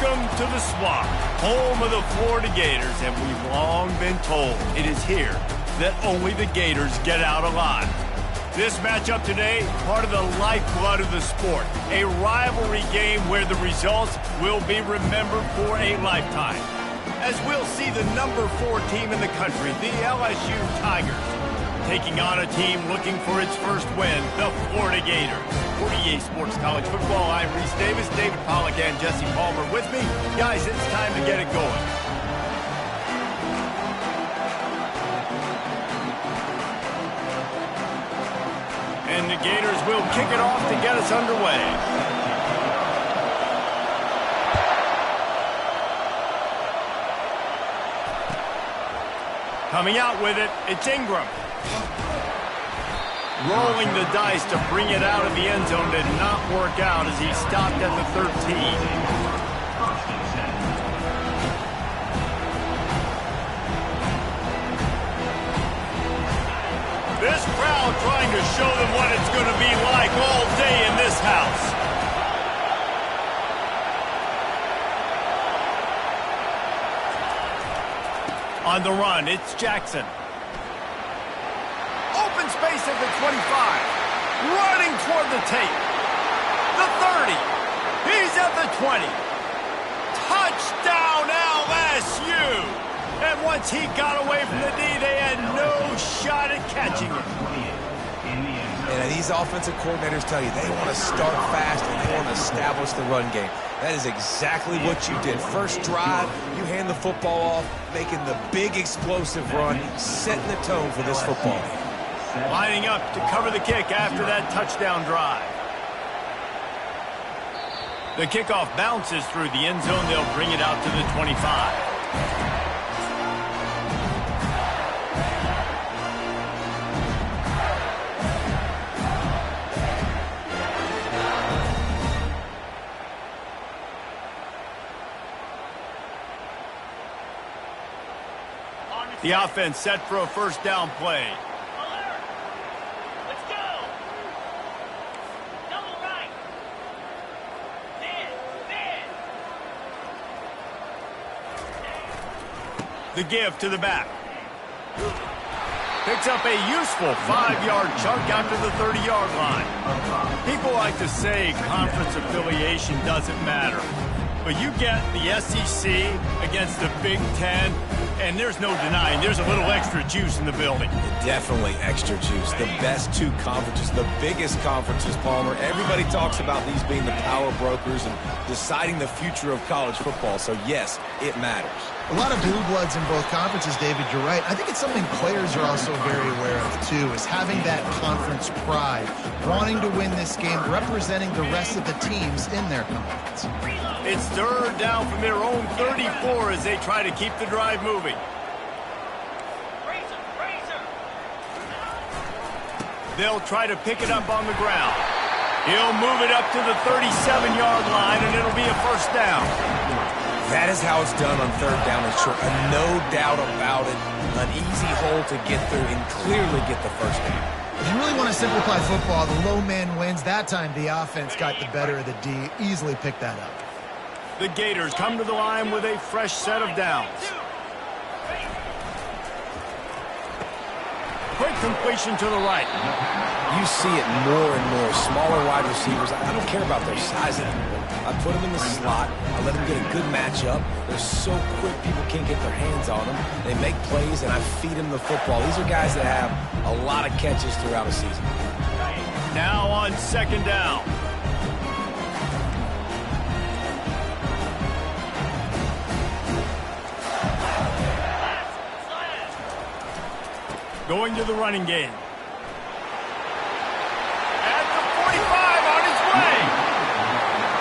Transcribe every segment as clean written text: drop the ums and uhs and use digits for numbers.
Welcome to the Swamp, home of the Florida Gators, and we've long been told it is here that only the Gators get out alive. This matchup today, part of the lifeblood of the sport, a rivalry game where the results will be remembered for a lifetime. As we'll see the number 4 team in the country, the LSU Tigers, taking on a team looking for its first win, the Florida Gators. For EA Sports College Football, I'm Reese Davis, David Pollack, and Jesse Palmer with me. Guys, it's time to get it going. And the Gators will kick it off to get us underway. Coming out with it, it's Ingram. Rolling the dice to bring it out of the end zone did not work out as he stopped at the 13. This crowd trying to show them what it's going to be like all day in this house. On the run, it's Jackson. Open space at the 25. Running toward the tape. The 30. He's at the 20. Touchdown LSU! And once he got away from the D, they had no shot at catching it. And these offensive coordinators tell you they want to start fast and they want to establish the run game. That is exactly what you did. First drive, you hand the football off, making the big explosive run, setting the tone for this football game. Lining up to cover the kick after that touchdown drive. The kickoff bounces through the end zone. They'll bring it out to the 25. The offense set for a first down play. Let's go. Double right. The give to the back. Picks up a useful 5-yard chunk after the 30-yard line. People like to say conference affiliation doesn't matter. But you get the SEC against the Big Ten, and there's no denying there's a little extra juice in the building. Definitely extra juice. The best 2 conferences, the biggest conferences, Palmer. Everybody talks about these being the power brokers and deciding the future of college football. So, yes, it matters. A lot of blue bloods in both conferences, David, you're right. I think it's something players are also very aware of, too, is having that conference pride, wanting to win this game, representing the rest of the teams in their conference. It's third down from their own 34 as they try to keep the drive moving. They'll try to pick it up on the ground. He'll move it up to the 37-yard line, and it'll be a first down. That is how it's done on third down and short. No doubt about it. An easy hole to get through and clearly get the first down. If you really want to simplify football, the low man wins. That time the offense got the better of the D. Easily picked that up. The Gators come to the line with a fresh set of downs. Quick completion to the right. You see it more and more. Smaller wide receivers. I don't care about their size anymore. I put them in the slot. I let them get a good matchup. They're so quick, people can't get their hands on them. They make plays, and I feed them the football. These are guys that have a lot of catches throughout a season. Now on second down. Going to the running game. At the 45 on his way.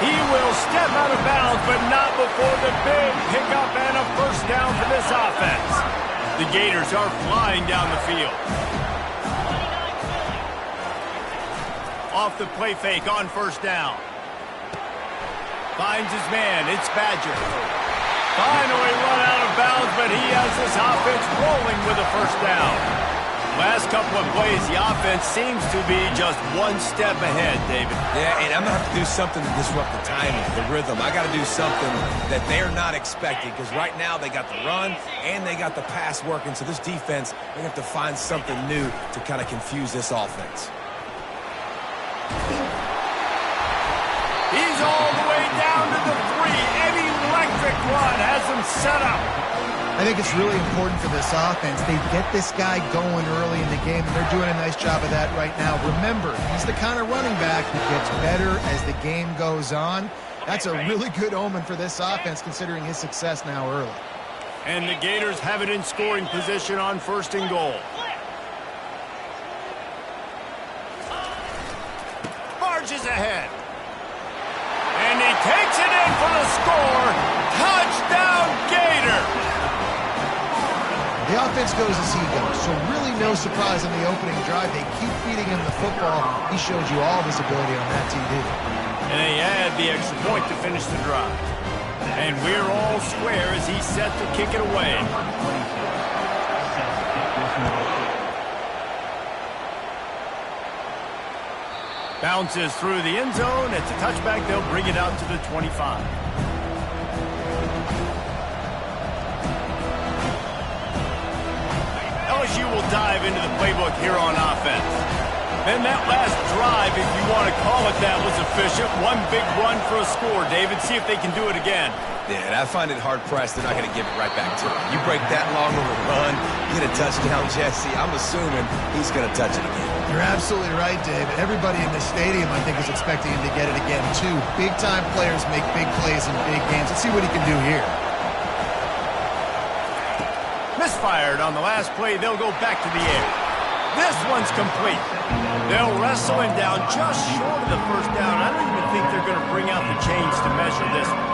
He will step out of bounds, but not before the big pickup and a first down for this offense. The Gators are flying down the field. Off the play fake on first down. Finds his man. It's Badger. Finally run out of bounds, but he has this offense rolling with a first down. Last couple of plays, the offense seems to be just one step ahead, David. Yeah, and I'm going to have to do something to disrupt the timing, the rhythm. I got to do something that they're not expecting, because right now they got the run and they got the pass working. So this defense, they have to find something new to kind of confuse this offense. He's all the way down to the 3. An electric run has him set up. I think it's really important for this offense. They get this guy going early in the game, and they're doing a nice job of that right now. Remember, he's the kind of running back who gets better as the game goes on. That's a really good omen for this offense, considering his success now early. And the Gators have it in scoring position on 1st and goal. Marches ahead. And he takes it in for the score. Touchdown, Gator! The offense goes as he goes, so really no surprise on the opening drive. They keep feeding him the football. He showed you all of his ability on that TD. And they add the extra point to finish the drive. And we're all square as he's set to kick it away. Bounces through the end zone. It's a touchback. They'll bring it out to the 25. LSU will dive into the playbook here on offense. Then that last drive, if you want to call it that, was efficient. One big run for a score, David. See if they can do it again. Yeah, and I find it hard-pressed they're not going to give it right back to him. You break that long of a run, get a touchdown, Jesse, I'm assuming he's going to touch it again. You're absolutely right, David. Everybody in the stadium, I think, is expecting him to get it again, too. Big-time players make big plays in big games. Let's see what he can do here. Misfired on the last play. They'll go back to the air. This one's complete. They'll wrestle him down just short of the first down. I don't even think they're going to bring out the chains to measure this one.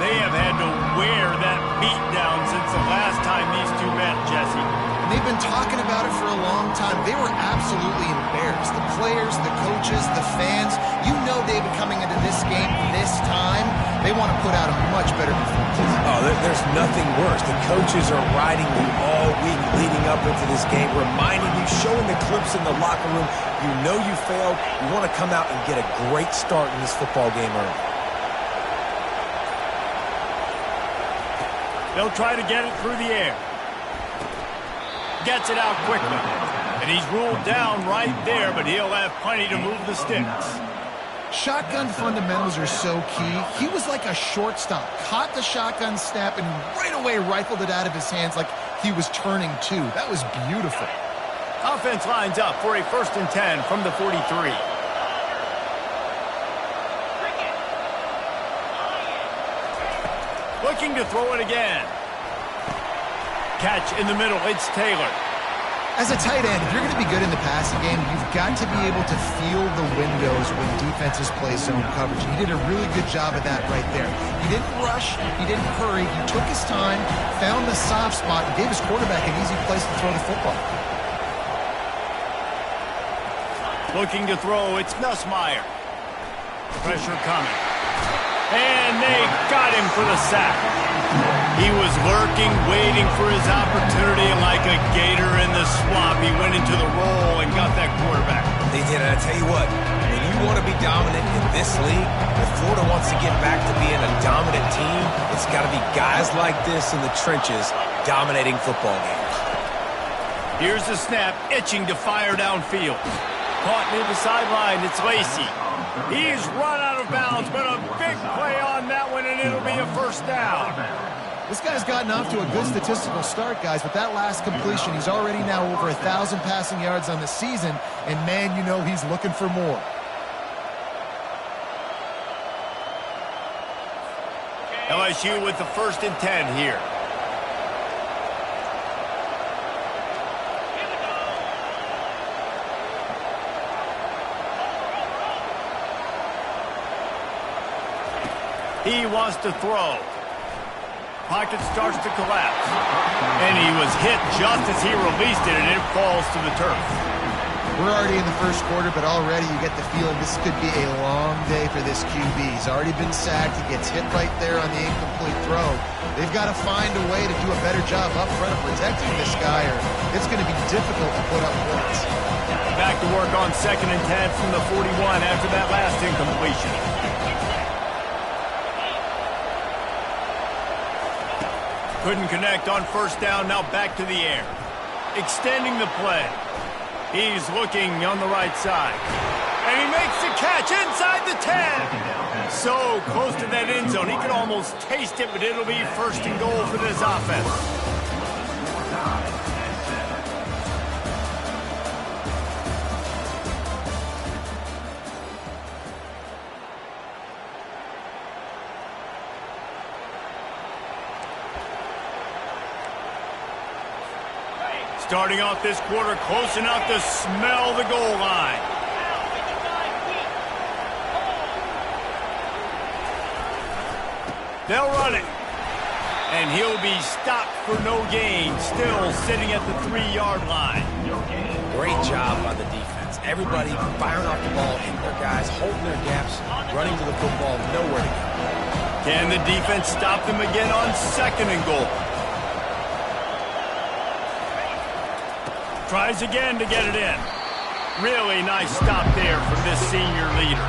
They have had to wear that beat down since the last time these two met, Jesse. And they've been talking about it for a long time. They were absolutely embarrassed. The players, the coaches, the fans. You know, David, coming into this game this time, they want to put out a much better performance. Oh, there's nothing worse. The coaches are riding you all week leading up into this game, reminding you, showing the clips in the locker room. You know you failed. You want to come out and get a great start in this football game early. They'll try to get it through the air. Gets it out quickly. And he's ruled down right there, but he'll have plenty to move the sticks. Shotgun fundamentals are so key. He was like a shortstop. Caught the shotgun snap and right away rifled it out of his hands like he was turning two. That was beautiful. Offense lines up for a 1st and 10 from the 43. Looking to throw it again. Catch in the middle. It's Taylor. As a tight end, if you're going to be good in the passing game, you've got to be able to feel the windows when defenses play zone coverage. He did a really good job of that right there. He didn't rush. He didn't hurry. He took his time, found the soft spot, and gave his quarterback an easy place to throw the football. Looking to throw. It's Nussmeier. Pressure coming. And they got him for the sack. He was lurking, waiting for his opportunity, and like a gator in the swamp, he went into the roll and got that quarterback. They did, and I tell you what, when you want to be dominant in this league, if Florida wants to get back to being a dominant team, it's got to be guys like this in the trenches dominating football games. Here's the snap, itching to fire downfield. Caught near the sideline, it's Lacey. He's run out of bounds, but a big play on that one, and it'll be a 1st down. This guy's gotten off to a good statistical start, guys. With that last completion, he's already now over 1,000 passing yards on the season, and man, you know he's looking for more. LSU with the 1st and 10 here. He wants to throw. Pocket starts to collapse. And he was hit just as he released it, and it falls to the turf. We're already in the first quarter, but already you get the feeling this could be a long day for this QB. He's already been sacked. He gets hit right there on the incomplete throw. They've got to find a way to do a better job up front of protecting this guy, or it's going to be difficult to put up points. Back to work on 2nd and 10 from the 41 after that last incompletion. Couldn't connect on 1st down, now back to the air. Extending the play. He's looking on the right side. And he makes the catch inside the 10. So close to that end zone, he could almost taste it, but it'll be 1st and goal for this offense. Starting off this quarter close enough to smell the goal line. They'll run it. And he'll be stopped for no gain, still sitting at the 3-yard line. Great job by the defense. Everybody firing off the ball, hitting their guys, holding their gaps, running to the football, nowhere to go. Can the defense stop them again on 2nd and goal? Tries again to get it in. Really nice stop there from this senior leader.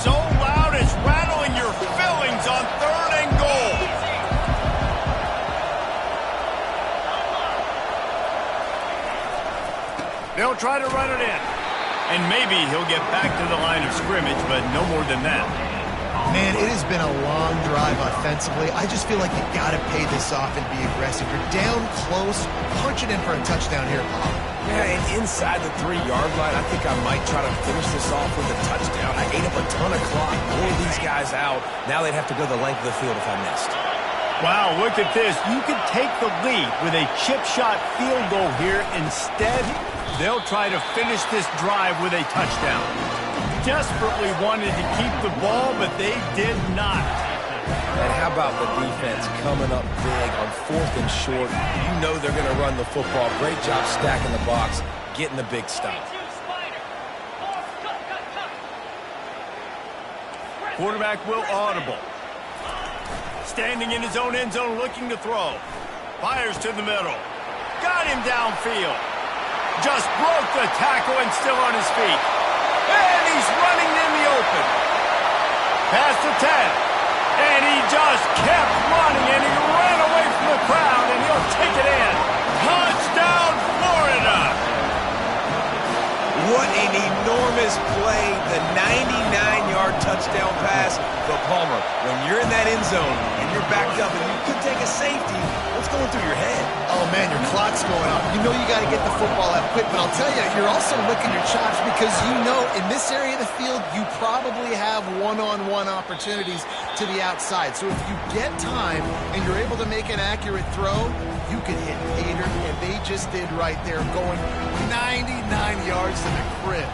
So loud it's rattling your fillings on 3rd and goal. They'll try to run it in. And maybe he'll get back to the line of scrimmage, but no more than that. Man, it has been a long drive offensively. I just feel like you got to pay this off and be aggressive. You're down close. Punch it in for a touchdown here, Paul. Yeah, and inside the 3-yard line, I think I might try to finish this off with a touchdown. I ate up a ton of clock, wore these guys out. Now they'd have to go the length of the field if I missed. Wow, look at this. You could take the lead with a chip shot field goal here. Instead, they'll try to finish this drive with a touchdown. Desperately wanted to keep the ball, but they did not. And how about the defense coming up big on 4th and short? You know they're going to run the football. Great job stacking the box, getting the big stop. Quarterback will audible. Standing in his own end zone looking to throw. Fires to the middle. Got him downfield. Just broke the tackle and still on his feet. And he's running in the open. Past the 10. And he just kept running, and he ran away from the crowd, and he'll take it in. Touchdown, Florida! What an enormous play. The 99-yard touchdown pass to Palmer. When you're in that end zone and you're backed up and you could take a safety, what's going through your head? Oh, man, your clock's going off. You know you got to get the football out quick, but I'll tell you, you're also licking your chops because you know in this area of the field, you probably have one-on-one opportunities to the outside. So if you get time and you're able to make an accurate throw, you can hit Hader, and they just did right there, going 99 yards to the crib.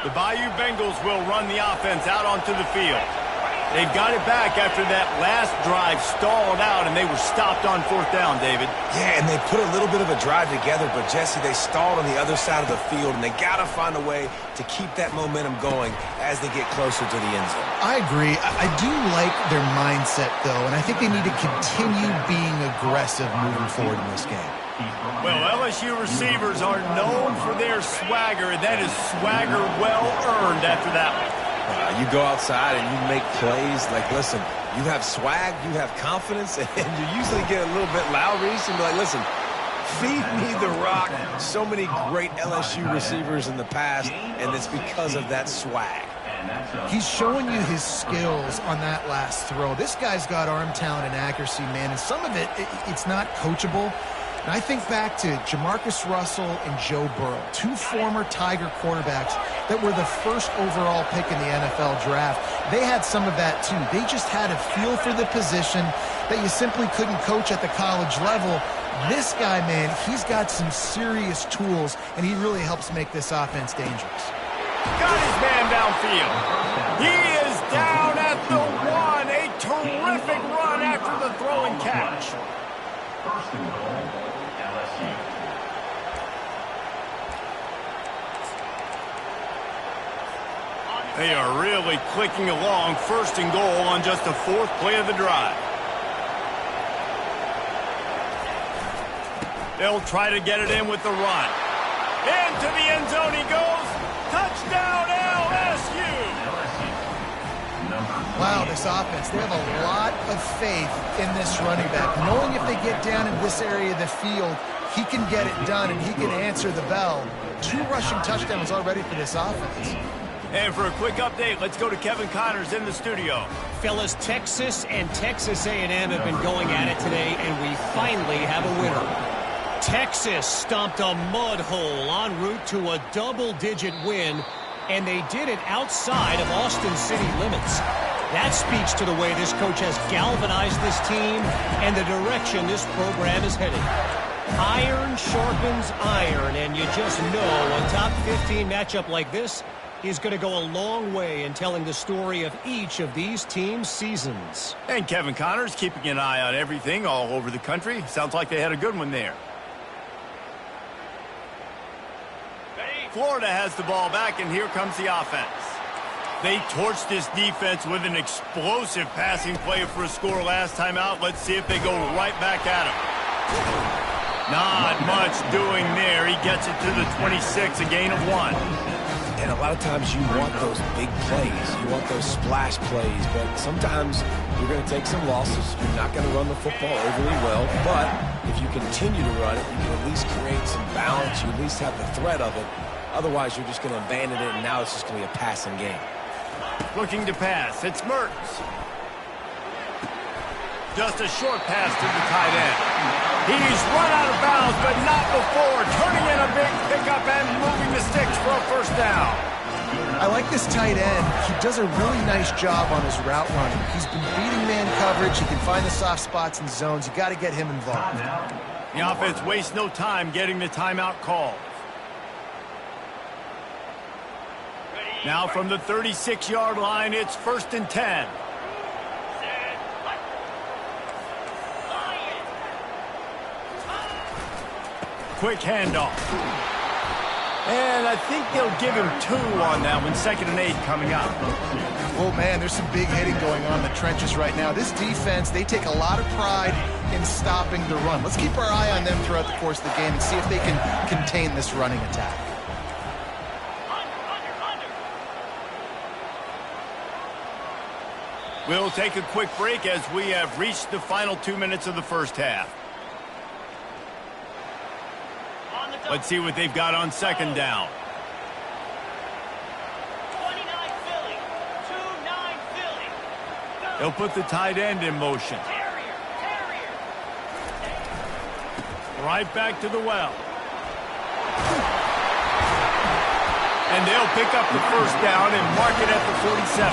The Bayou Bengals will run the offense out onto the field. They've got it back after that last drive stalled out, and they were stopped on 4th down, David. Yeah, and they put a little bit of a drive together, but, Jesse, they stalled on the other side of the field, and they got to find a way to keep that momentum going as they get closer to the end zone. I agree. I do like their mindset, though, and I think they need to continue being aggressive moving forward in this game. Well, LSU receivers are known for their swagger, and that is swagger well-earned after that one. You go outside and you make plays. Like, listen, you have swag, you have confidence, and you usually get a little bit loud, Reese, and be like, listen, feed me the rock. So many great LSU receivers in the past, and it's because of that swag. He's showing you his skills on that last throw. This guy's got arm talent and accuracy, man, and some of it's not coachable. And I think back to Jamarcus Russell and Joe Burrow, two former Tiger quarterbacks that were the first overall pick in the NFL draft. They had some of that too. They just had a feel for the position that you simply couldn't coach at the college level. This guy, man, he's got some serious tools, and he really helps make this offense dangerous. Got his man downfield. He is down at the 1. A terrific run after the throw and catch. First and goal, LSU. They are really clicking along. First and goal on just the 4th play of the drive. They'll try to get it in with the run. Into the end zone he goes. Touchdown, LSU! Wow, this offense, they have a lot of faith in this running back. Knowing if they get down in this area of the field, he can get it done and he can answer the bell. 2 rushing touchdowns already for this offense. And for a quick update, let's go to Kevin Connors in the studio. Fellas, Texas and Texas A&M have been going at it today, and we finally have a winner. Texas stomped a mud hole en route to a double-digit win, and they did it outside of Austin city limits. That speaks to the way this coach has galvanized this team and the direction this program is heading. Iron sharpens iron, and you just know a top 15 matchup like this is going to go a long way in telling the story of each of these teams' seasons. And Kevin Connors keeping an eye on everything all over the country. Sounds like they had a good one there. Florida has the ball back, and here comes the offense. They torched this defense with an explosive passing play for a score last time out. Let's see if they go right back at him. Not much doing there. He gets it to the 26, a gain of 1. And a lot of times you want those big plays. You want those splash plays. But sometimes you're going to take some losses. You're not going to run the football overly well. But if you continue to run it, you can at least create some balance. You at least have the threat of it. Otherwise, you're just going to abandon it, and now it's just going to be a passing game. Looking to pass. It's Mertens. Just a short pass to the tight end. He's run out of bounds, but not before. Turning in a big pickup and moving the sticks for a first down. I like this tight end. He does a really nice job on his route running. He's been beating man coverage. He can find the soft spots and zones. You got to get him involved. The offense wastes no time getting the timeout called. Now from the 36-yard line, it's 1st and 10. Quick handoff. And I think they'll give him 2 on that one. 2nd and 8 coming up. Oh, man, there's some big hitting going on in the trenches right now. This defense, they take a lot of pride in stopping the run. Let's keep our eye on them throughout the course of the game and see if they can contain this running attack. We'll take a quick break as we have reached the final 2 minutes of the first half. Let's see what they've got on 2nd down. 29 Philly, 2-9 Philly. They'll put the tight end in motion. Terrier. Right back to the well. And they'll pick up the first down and mark it at the 47.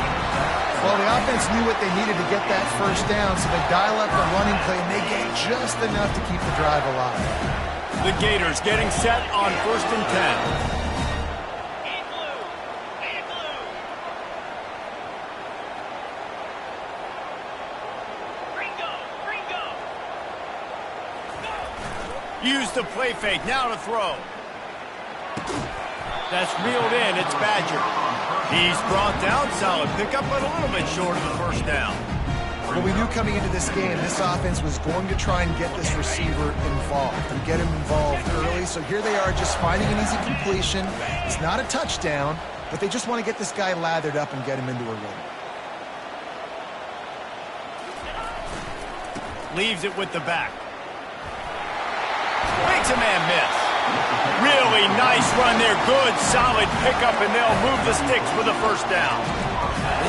Well, the offense knew what they needed to get that first down, so they dial up the running play, and they get just enough to keep the drive alive. The Gators getting set on 1st and 10. In blue. Ringo. Use the play fake, now to throw. That's reeled in, it's Badger. He's brought down, solid pickup, but a little bit short of the first down. Well, we knew coming into this game, this offense was going to try and get this receiver involved and get him involved early. So here they are just finding an easy completion. It's not a touchdown, but they just want to get this guy lathered up and get him into a rhythm. Leaves it with the back. Makes a man miss. Really nice run there. Good, solid pickup, and they'll move the sticks for the first down.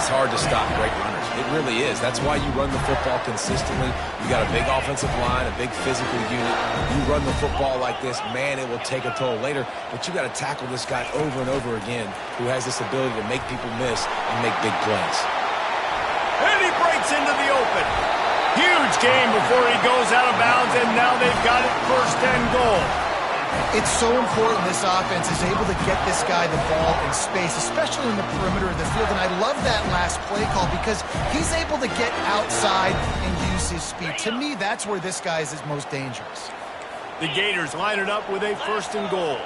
It's hard to stop great runners. It really is. That's why you run the football consistently. You got a big offensive line, a big physical unit. You run the football like this, man, it will take a toll later. But you got to tackle this guy over and over again who has this ability to make people miss and make big plays. And he breaks into the open. Huge gain before he goes out of bounds, and now they've got it 1st and goal. It's so important this offense is able to get this guy the ball in space, especially in the perimeter of the field. And I love that last play call because he's able to get outside and use his speed. To me, that's where this guy is most dangerous. The Gators line it up with a 1st and goal.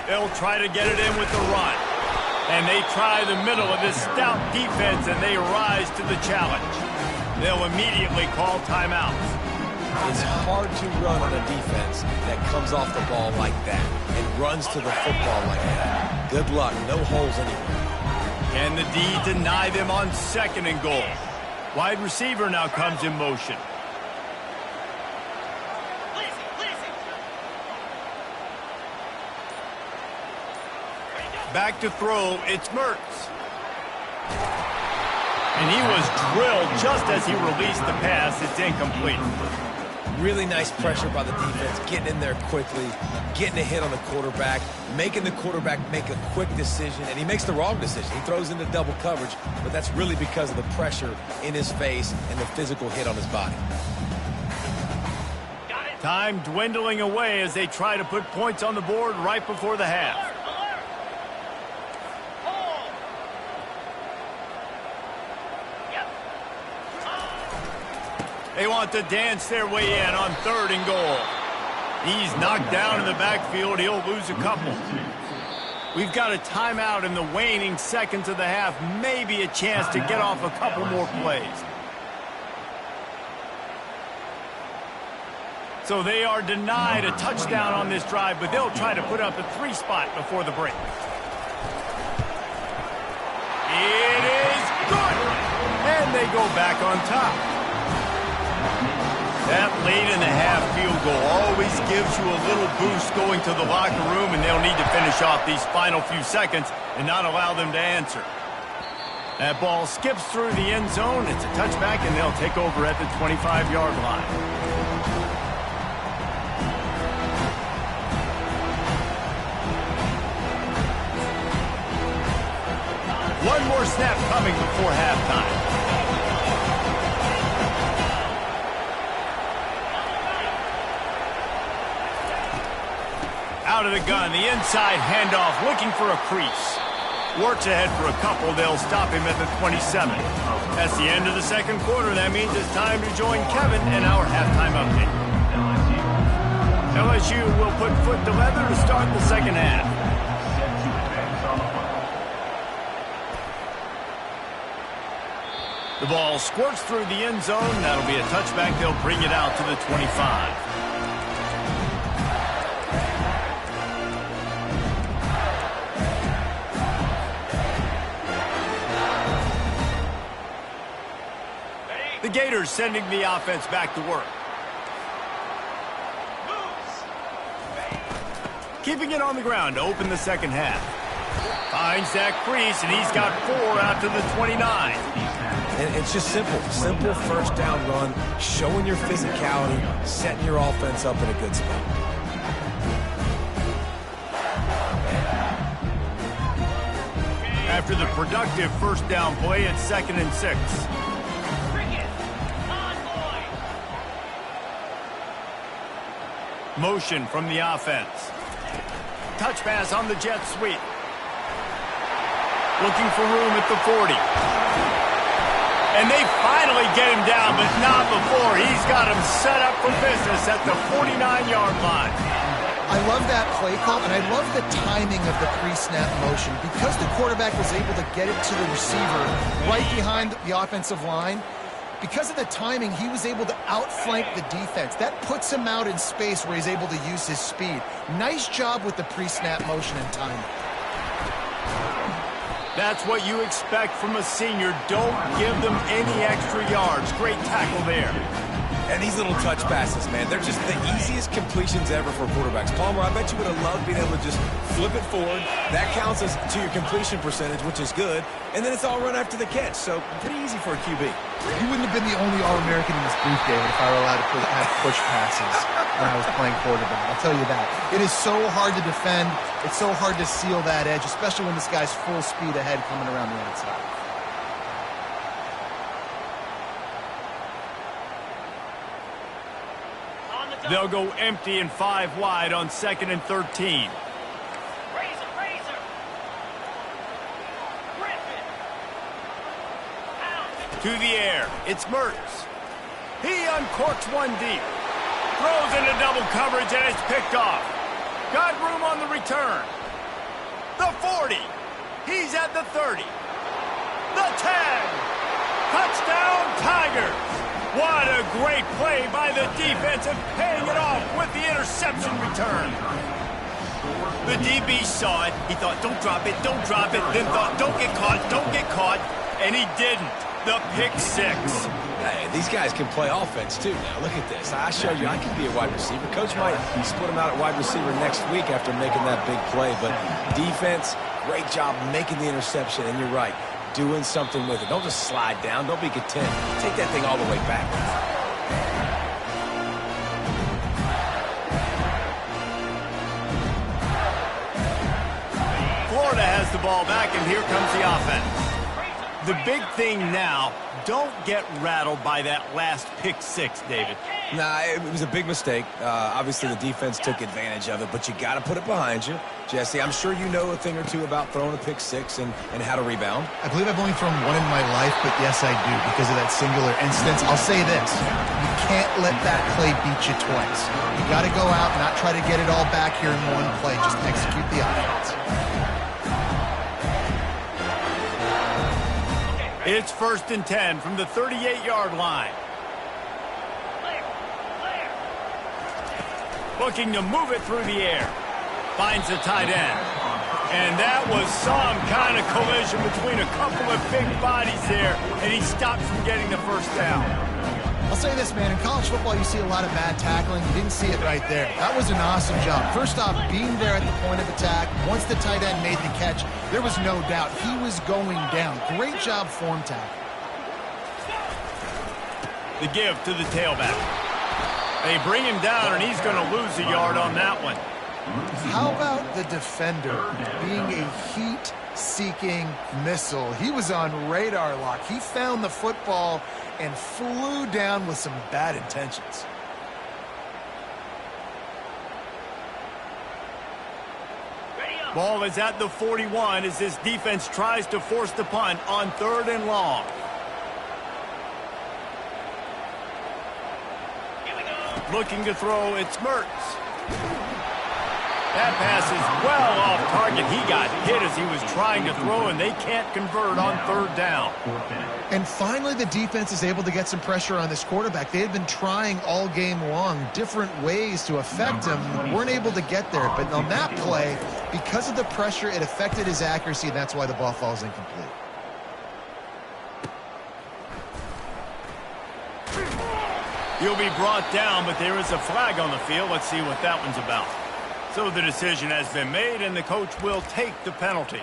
They'll try to get it in with the run. And they try the middle of this stout defense, and they rise to the challenge. They'll immediately call timeouts. It's hard to run on a defense that comes off the ball like that and runs to the football like that. Good luck. No holes anywhere. Can the D deny them on 2nd and goal? Wide receiver now comes in motion. Back to throw, it's Mertz. And he was drilled just as he released the pass. It's incomplete. Really nice pressure by the defense, getting in there quickly, getting a hit on the quarterback, making the quarterback make a quick decision, and he makes the wrong decision. He throws into double coverage, but that's really because of the pressure in his face and the physical hit on his body. Time dwindling away as they try to put points on the board right before the half. They want to dance their way in on 3rd and goal. He's knocked down in the backfield. He'll lose a couple. We've got a timeout in the waning seconds of the half. Maybe a chance to get off a couple more plays. So they are denied a touchdown on this drive, but they'll try to put up a 3 spot before the break. It is good! And they go back on top. That late in the half field goal always gives you a little boost going to the locker room, and they'll need to finish off these final few seconds and not allow them to answer. That ball skips through the end zone. It's a touchback, and they'll take over at the 25-yard line. One more snap coming before halftime. Out of the gun, the inside handoff, looking for a crease. Works ahead for a couple. They'll stop him at the 27. That's the end of the 2nd quarter. That means it's time to join Kevin in our halftime update. LSU will put foot to leather to start the 2nd half. The ball squirts through the end zone. That'll be a touchback. They'll bring it out to the 25. The Gators sending the offense back to work. Keeping it on the ground to open the 2nd half. Finds that crease, and he's got 4 out to the 29. And it's just simple 1st down run, showing your physicality, setting your offense up in a good spot. After the productive 1st down play, it's 2nd and 6. Motion from the offense. Touch pass on the jet sweep. Looking for room at the 40. And they finally get him down, but not before. He's got him set up for business at the 49-yard line. I love that play call, and I love the timing of the pre-snap motion. Because the quarterback was able to get it to the receiver right behind the offensive line, because of the timing, he was able to outflank the defense. That puts him out in space where he's able to use his speed. Nice job with the pre-snap motion and timing. That's what you expect from a senior. Don't give them any extra yards. Great tackle there. And these little touch passes, man, they're just the easiest completions ever for quarterbacks. Palmer, I bet you would have loved being able to just flip it forward. That counts as to your completion percentage, which is good. And then it's all run after the catch, so pretty easy for a QB. He wouldn't have been the only All-American in this booth, David, if I were allowed to have push passes when I was playing quarterback. I'll tell you that. It is so hard to defend. It's so hard to seal that edge, especially when this guy's full speed ahead coming around the outside. They'll go empty and 5 wide on 2nd and 13. Razor. Griffin. Out. To the air, it's Mertz. He uncorks one deep. Throws into double coverage and it's picked off. Got room on the return. The 40. He's at the 30. The 10. Touchdown, Tigers. What a great play by the defense and paying it off with the interception return. The DB saw it. He thought, don't drop it, then thought, don't get caught, and he didn't. The pick 6. Hey, these guys can play offense, too. Now, look at this. I showed you I can be a wide receiver. Coach might split him out at wide receiver next week after making that big play, but defense, great job making the interception, and you're right. Doing something with it. Don't just slide down. Don't be content. Take that thing all the way back. Florida has the ball back, and here comes the offense. The big thing now, don't get rattled by that last pick 6, David. Nah, it was a big mistake. Obviously, the defense took advantage of it, but you got to put it behind you. Jesse, I'm sure you know a thing or two about throwing a pick 6 and how to rebound. I believe I've only thrown one in my life, but yes, I do, because of that singular instance. I'll say this. You can't let that play beat you twice. You got to go out and not try to get it all back here in one play. Just execute the offense. It's 1st and 10 from the 38-yard line. Looking to move it through the air. Finds the tight end. And that was some kind of collision between a couple of big bodies there, and he stops from getting the first down. I'll say this, man. In college football, you see a lot of bad tackling. You didn't see it right there. That was an awesome job. First off, being there at the point of attack. Once the tight end made the catch, there was no doubt he was going down. Great job form tackle. The give to the tailback. They bring him down, and he's going to lose a yard on that one. How about the defender being a heat-seeking missile? He was on radar lock. He found the football and flew down with some bad intentions. Ball is at the 41 as this defense tries to force the punt on 3rd and long. Looking to throw, it's Mertz. That pass is well off target. He got hit as he was trying to throw, and they can't convert on 3rd down. And finally, the defense is able to get some pressure on this quarterback. They had been trying all game long different ways to affect him. Weren't able to get there. But on that play, because of the pressure, it affected his accuracy, and that's why the ball falls incomplete. He'll be brought down, but there is a flag on the field. Let's see what that one's about. So the decision has been made, and the coach will take the penalty.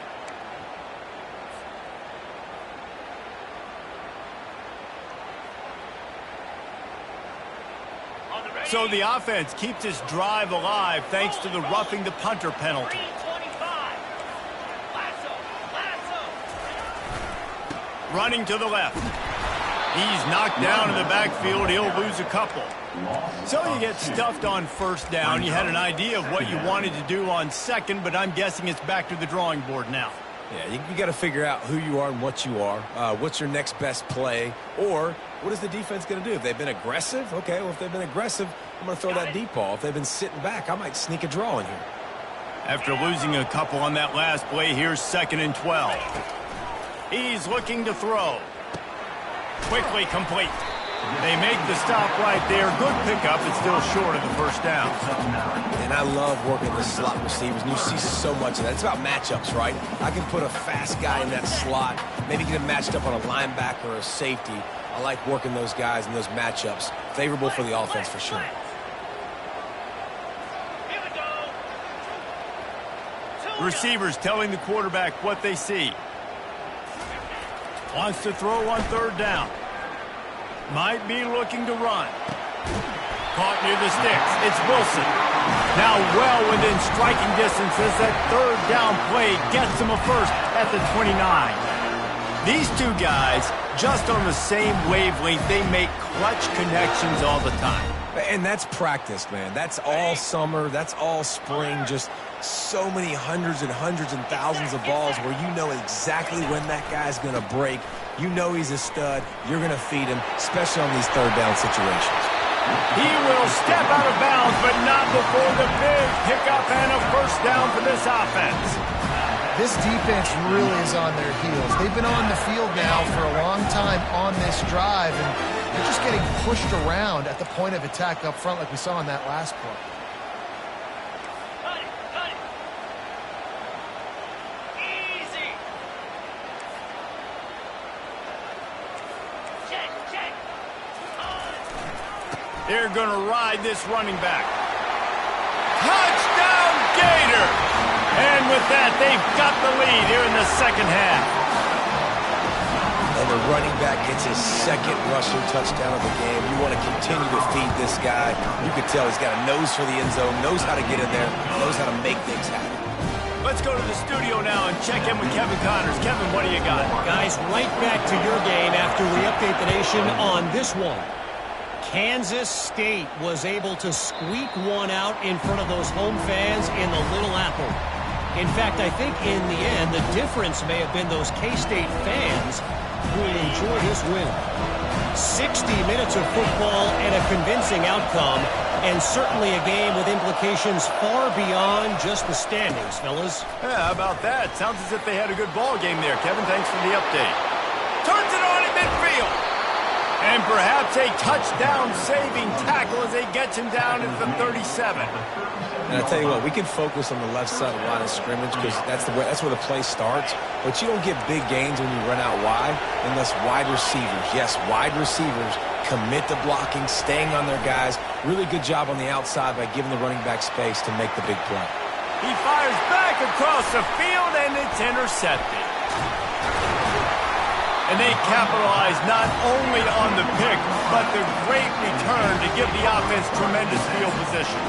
So the offense keeps this drive alive thanks to the roughing the punter penalty. Running to the left. He's knocked down in the backfield. He'll lose a couple. So you get stuffed on 1st down. You had an idea of what you wanted to do on 2nd, but I'm guessing it's back to the drawing board now. Yeah, you got to figure out who you are and what you are. What's your next best play? Or what is the defense going to do? If they've been aggressive, okay, well, if they've been aggressive, I'm going to throw that deep ball. If they've been sitting back, I might sneak a draw in here. After losing a couple on that last play, here's 2nd and 12. He's looking to throw. Quickly complete. They make the stop right there. Good pickup. It's still short of the 1st down. And I love working the slot receivers, and you see so much of that. It's about matchups, right? I can put a fast guy in that slot, maybe get him matched up on a linebacker or a safety, I like working those guys in those matchups. Favorable for the offense for sure. Here we go. Receivers telling the quarterback what they see. Wants to throw on third down. Might be looking to run. Caught near the sticks. It's Wilson. Now well within striking distance as that third down play gets him a first at the 29. These two guys, just on the same wavelength, they make clutch connections all the time. And that's practice, man. That's all summer. That's all spring. Just so many hundreds and thousands of balls where you know exactly when that guy's going to break. You know he's a stud. You're going to feed him, especially on these third down situations. He will step out of bounds, but not before the big pickup and a first down for this offense. This defense really is on their heels. They've been on the field now for a long time on this drive, and they're just getting pushed around at the point of attack up front like we saw in that last play. Cut it, cut it. Easy. Check, check. They're going to ride this running back. Touchdown, Gator! And with that, they've got the lead here in the second half. And the running back gets his second rushing touchdown of the game. You want to continue to feed this guy. You can tell he's got a nose for the end zone, knows how to get in there, knows how to make things happen. Let's go to the studio now and check in with Kevin Connors. Kevin, what do you got? Guys, right back to your game after we update the nation on this one. Kansas State was able to squeak one out in front of those home fans in the Little Apple. In fact, I think in the end, the difference may have been those K-State fans who will enjoy this win. 60 minutes of football and a convincing outcome, and certainly a game with implications far beyond just the standings, fellas. Yeah, how about that? Sounds as if they had a good ball game there. Kevin, thanks for the update. Turns it on in midfield. And perhaps a touchdown-saving tackle as they get him down at the 37. And I tell you what, we can focus on the left side of the line of scrimmage because that's where the play starts. But you don't get big gains when you run out wide unless wide receivers, yes, wide receivers, commit to blocking, staying on their guys. Really good job on the outside by giving the running back space to make the big play. He fires back across the field, and it's intercepted. And they capitalize not only on the pick, but the great return to give the offense tremendous field position.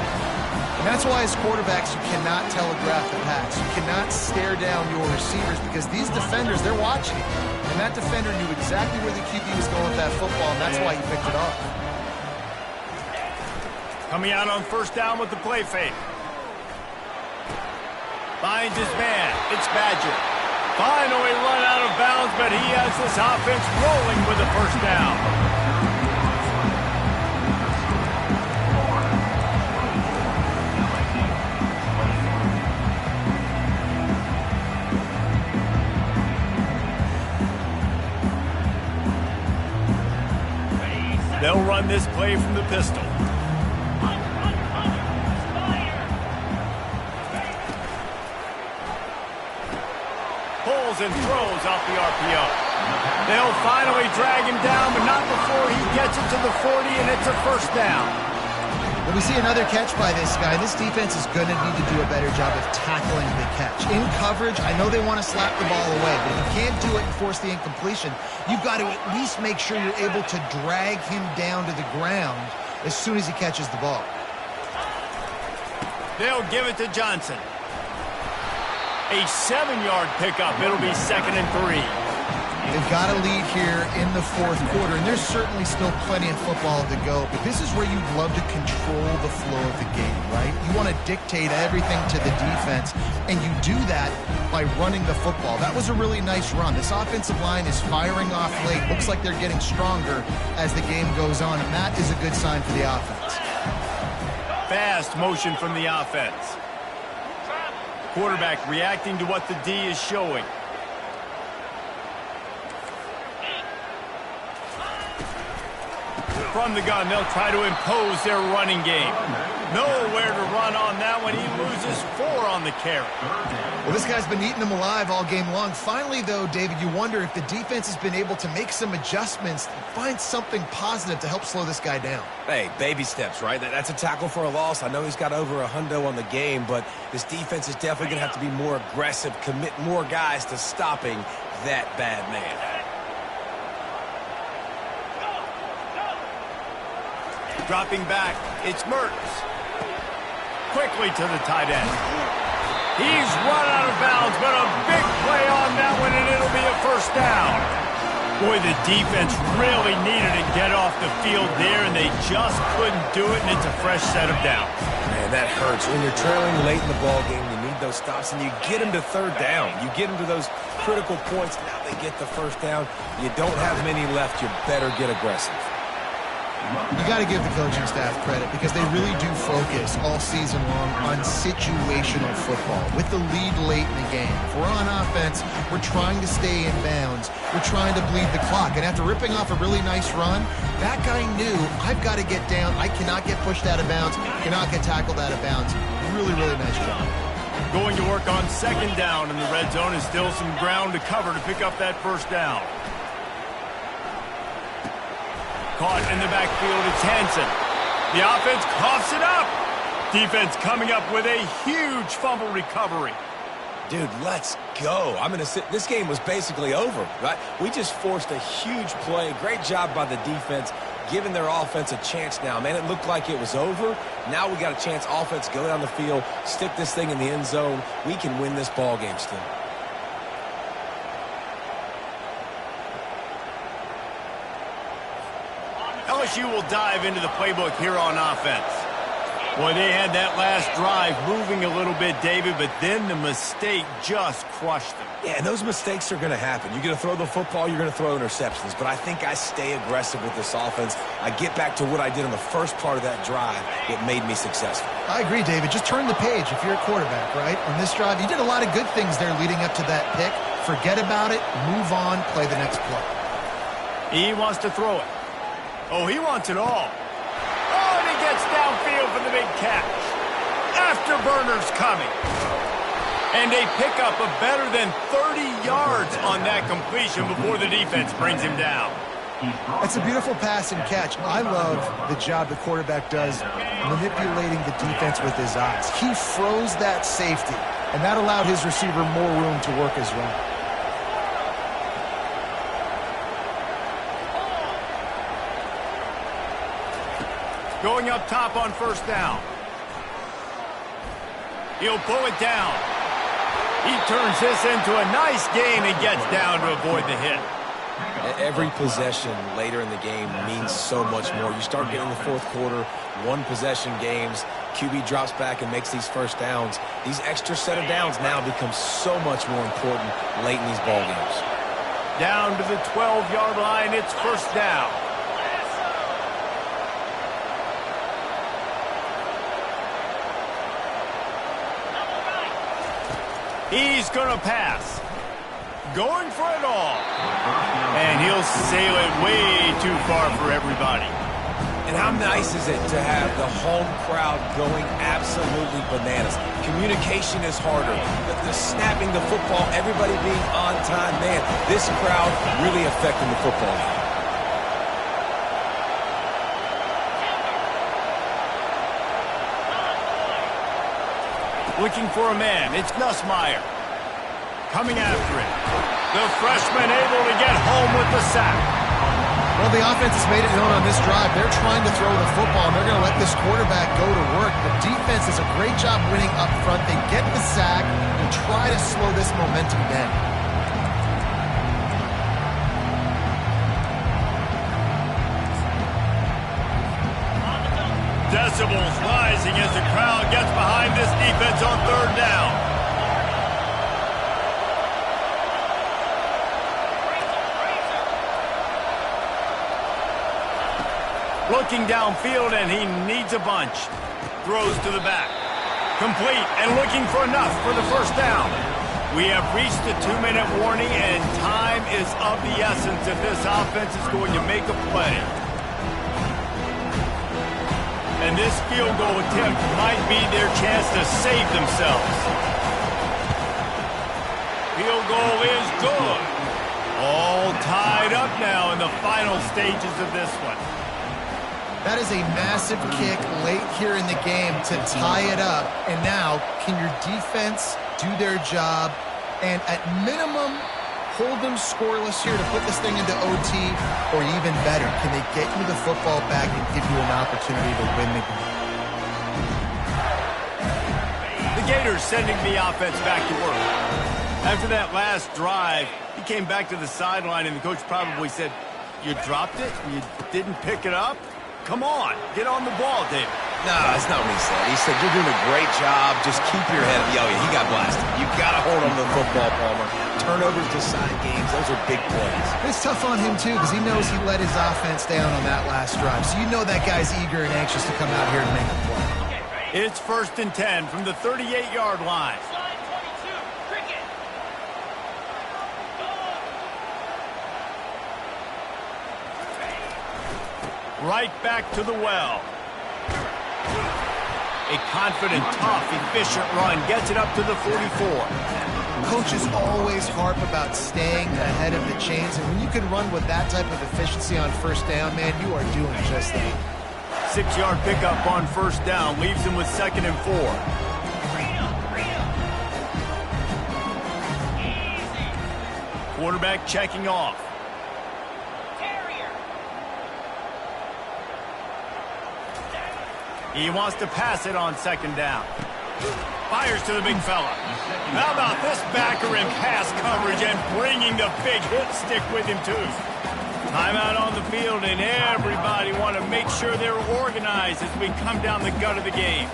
And that's why as quarterbacks, you cannot telegraph the pass. You cannot stare down your receivers because these defenders, they're watching it. And that defender knew exactly where the QB was going with that football, and that's why he picked it off. Coming out on first down with the play fake. Finds his man. It's Badger. Finally run out of bounds, but he has this offense rolling with the first down. They'll run this play from the pistol. Pulls and throws off the RPO. They'll finally drag him down, but not before he gets it to the 40, and it's a first down. When we see another catch by this guy, this defense is going to need to do a better job of tackling the catch. In coverage, I know they want to slap the ball away, but if you can't do it and force the incompletion, you've got to at least make sure you're able to drag him down to the ground as soon as he catches the ball. They'll give it to Johnson. A 7-yard pickup. It'll be 2nd and 3. They've got a lead here in the fourth quarter, and there's certainly still plenty of football to go, but this is where you'd love to control the flow of the game, right? You want to dictate everything to the defense, and you do that by running the football. That was a really nice run. This offensive line is firing off late. Looks like they're getting stronger as the game goes on, and that is a good sign for the offense. Fast motion from the offense. Quarterback reacting to what the D is showing. From the gun, they'll try to impose their running game. Nowhere to run. run on that one. He loses 4 on the carry. Well, this guy's been eating them alive all game long. Finally, though, David, you wonder if the defense has been able to make some adjustments, find something positive to help slow this guy down. Hey, baby steps, right? That's a tackle for a loss. I know he's got over $100 on the game, but this defense is definitely going to have to be more aggressive, commit more guys to stopping that bad man. Dropping back, it's Mertens. Quickly to the tight end. He's run out of bounds, but a big play on that one, and it'll be a first down. Boy, the defense really needed to get off the field there, and they just couldn't do it, and it's a fresh set of downs. Man, that hurts. When you're trailing late in the ballgame, you need those stops, and you get them to third down. You get them to those critical points. Now they get the first down. You don't have many left. You better get aggressive. You got to give the coaching staff credit because they really do focus all season long on situational football with the lead late in the game. If we're on offense, we're trying to stay in bounds. We're trying to bleed the clock. And after ripping off a really nice run, that guy knew, I've got to get down. I cannot get pushed out of bounds, cannot get tackled out of bounds. Really, really nice job. Going to work on second down in the red zone is still some ground to cover to pick up that first down. Caught in the backfield, it's Hansen. The offense coughs it up. Defense coming up with a huge fumble recovery. Dude, let's go. I'm going to sit. This game was basically over, right? We just forced a huge play. Great job by the defense, giving their offense a chance now. Man, it looked like it was over. Now we got a chance. Offense, go down the field, stick this thing in the end zone. We can win this ball game still. LSU will dive into the playbook here on offense. Boy, they had that last drive moving a little bit, David, but then the mistake just crushed them. Yeah, and those mistakes are going to happen. You're going to throw the football, you're going to throw interceptions, but I think I stay aggressive with this offense. I get back to what I did on the first part of that drive. It made me successful. I agree, David. Just turn the page if you're a quarterback, right? On this drive, you did a lot of good things there leading up to that pick. Forget about it, move on, play the next play. He wants to throw it. Oh, he wants it all. Oh, and he gets downfield for the big catch. Afterburner's coming. And they pick up a better than 30 yards on that completion before the defense brings him down. That's a beautiful pass and catch. I love the job the quarterback does manipulating the defense with his eyes. He froze that safety, and that allowed his receiver more room to work his run. Going up top on first down. He'll pull it down. He turns this into a nice gain and gets down to avoid the hit. Every possession later in the game means so much more. You start getting the fourth quarter, one possession games, QB drops back and makes these first downs. These extra set of downs now become so much more important late in these ball games. Down to the 12-yard line, it's first down. He's going to pass. Going for it all. And he'll sail it way too far for everybody. And how nice is it to have the home crowd going absolutely bananas? Communication is harder. The snapping the football, everybody being on time. Man, this crowd really affecting the football game. Looking for a man. It's Nussmeier. Coming after it. The freshman able to get home with the sack. Well, the offense has made it known on this drive. They're trying to throw the football, and they're going to let this quarterback go to work. The defense does a great job winning up front. They get the sack and try to slow this momentum down. Decibels rising as the crowd gets behind this defense on third down. Looking downfield, and he needs a bunch. Throws to the back. Complete, and looking for enough for the first down. We have reached the 2-minute warning, and time is of the essence if this offense is going to make a play. And And this field goal attempt might be their chance to save themselves. Field goal is good. All tied up now in the final stages of this one. That is a massive kick late here in the game to tie it up. And now, can your defense do their job and at minimum hold them scoreless here to put this thing into OT, or even better, can they get you the football back and give you an opportunity to win the game? The Gators sending the offense back to work. After that last drive, he came back to the sideline and the coach probably said, "You dropped it? You didn't pick it up? Come on, get on the ball, David." No, that's not what he said. He said, "You're doing a great job. Just keep your head up." Yo, he got blasted. You got to hold on to the football, Palmer. Turnovers decide games. Those are big plays. It's tough on him, too, because he knows he let his offense down on that last drive. So you know that guy's eager and anxious to come out here and make a play. Okay, ready? It's 1st and 10 from the 38-yard line. Slide 22. Cricket. Right back to the well. A confident, tough, efficient run gets it up to the 44. Coaches always harp about staying ahead of the chains, and when you can run with that type of efficiency on first down, man, you are doing just that. 6-yard pickup on first down leaves him with 2nd and 4. Easy. Quarterback checking off. Carrier. He wants to pass it on 2nd down. Fires to the big fella. How about this backer in pass coverage and bringing the big hit stick with him, too? Timeout on the field, and everybody want to make sure they're organized as we come down the gut of the game.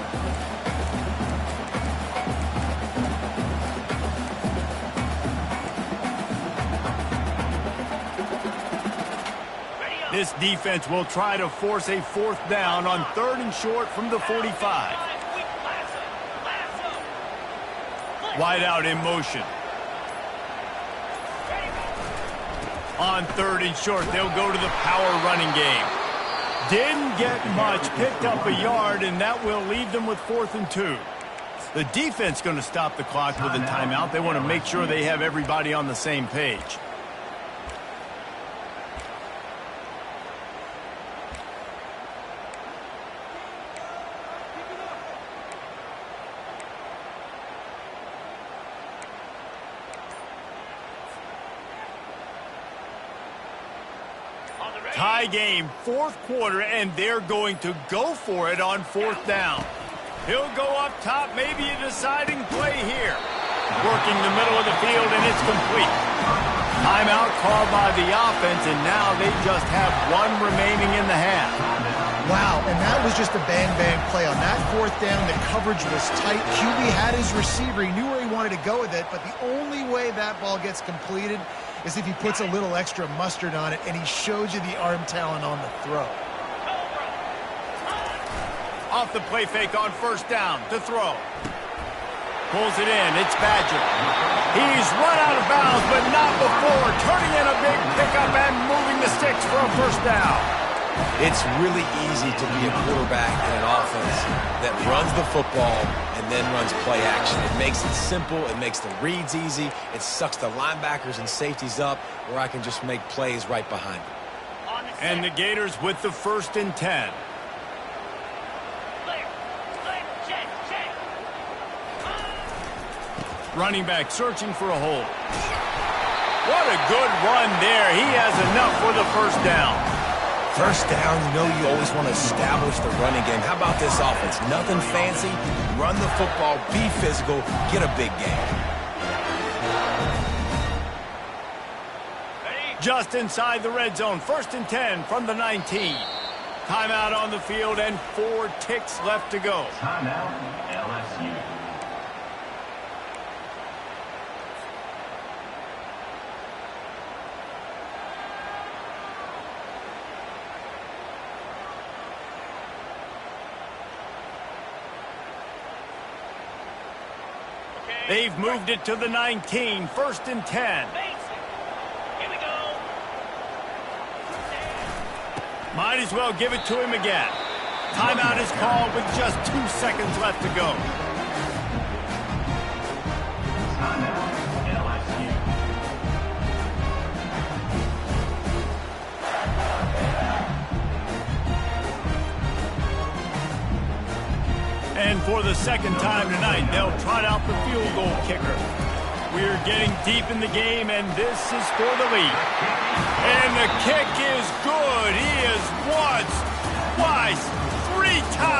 This defense will try to force a 4th down on 3rd and short from the 45. Wide out in motion. On 3rd and short, they'll go to the power running game. Didn't get much, picked up a yard, and that will leave them with 4th and 2. The defense going to stop the clock with a timeout. They want to make sure they have everybody on the same page. Tie game, 4th quarter, and they're going to go for it on 4th down. He'll go up top, maybe a deciding play here. Working the middle of the field, and it's complete. Timeout called by the offense, and now they just have 1 remaining in the half. Wow, and that was just a bang-bang play. On that 4th down, the coverage was tight. QB had his receiver. He knew where he wanted to go with it, but the only way that ball gets completed is if he puts a little extra mustard on it, and he shows you the arm talent on the throw. Off the play fake on 1st down to throw. Pulls it in. It's Badger. He's run out of bounds, but not before. Turning in a big pickup and moving the sticks for a 1st down. It's really easy to be a quarterback in an offense that runs the football and then runs play action. It makes it simple. It makes the reads easy. It sucks the linebackers and safeties up where I can just make plays right behind them. And the Gators with the 1st and 10. Running back searching for a hole. What a good run there. He has enough for the 1st down. 1st down, you know you always want to establish the running game. How about this offense? Nothing fancy. Run the football, be physical, get a big game. Just inside the red zone. 1st and 10 from the 19. Timeout on the field and 4 ticks left to go. Timeout, LSU. They've moved it to the 19. 1st and 10. Here we go. Might as well give it to him again. Timeout is called with just 2 seconds left to go. Timeout, LSU. And for the second time tonight, they'll trot out the field goal kicker. We're getting deep in the game, and this is for the lead. And the kick is good. He is once, twice, 3 times.